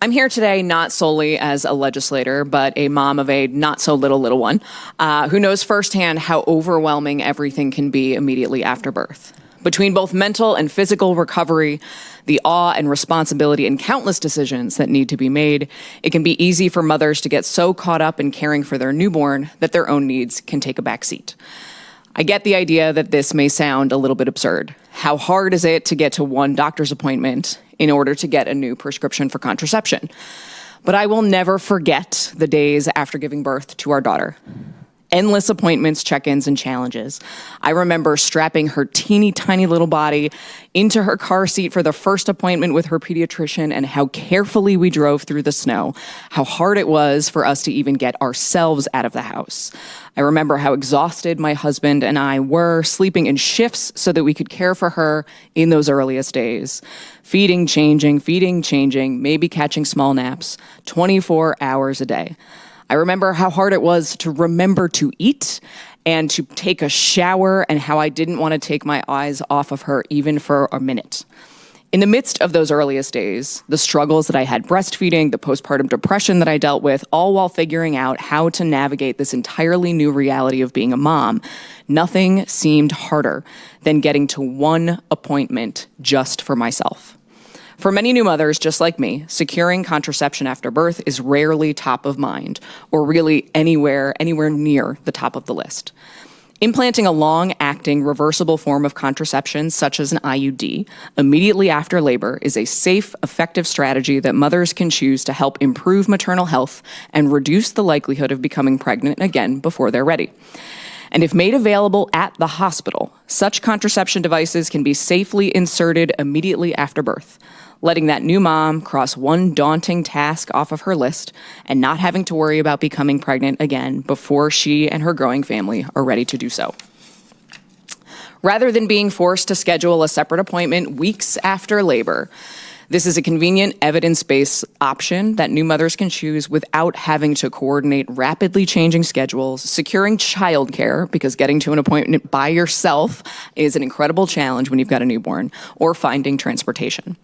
I'm here today not solely as a legislator, but a mom of a not-so-little one who knows firsthand how overwhelming everything can be immediately after birth. Between both mental and physical recovery, the awe and responsibility and countless decisions that need to be made, it can be easy for mothers to get so caught up in caring for their newborn that their own needs can take a backseat. I get the idea that this may sound a little bit absurd. How hard is it to get to one doctor's appointment in order to get a new prescription for contraception? But I will never forget the days after giving birth to our daughter. Endless appointments, check-ins, and challenges. I remember strapping her teeny tiny little body into her car seat for the first appointment with her pediatrician and how carefully we drove through the snow, how hard it was for us to even get ourselves out of the house. I remember how exhausted my husband and I were, sleeping in shifts so that we could care for her in those earliest days. Feeding, changing, maybe catching small naps, 24 hours a day. I remember how hard it was to remember to eat and to take a shower, and how I didn't want to take my eyes off of her even for a minute. In the midst of those earliest days, the struggles that I had breastfeeding, the postpartum depression that I dealt with, all while figuring out how to navigate this entirely new reality of being a mom, nothing seemed harder than getting to one appointment just for myself. For many new mothers, just like me, securing contraception after birth is rarely top of mind, or really anywhere near the top of the list. Implanting a long-acting, reversible form of contraception, such as an IUD, immediately after labor is a safe, effective strategy that mothers can choose to help improve maternal health and reduce the likelihood of becoming pregnant again before they're ready. And if made available at the hospital, such contraception devices can be safely inserted immediately after birth, letting that new mom cross one daunting task off of her list and not having to worry about becoming pregnant again before she and her growing family are ready to do so. Rather than being forced to schedule a separate appointment weeks after labor, this is a convenient, evidence-based option that new mothers can choose without having to coordinate rapidly changing schedules, securing childcare, because getting to an appointment by yourself is an incredible challenge when you've got a newborn, or finding transportation.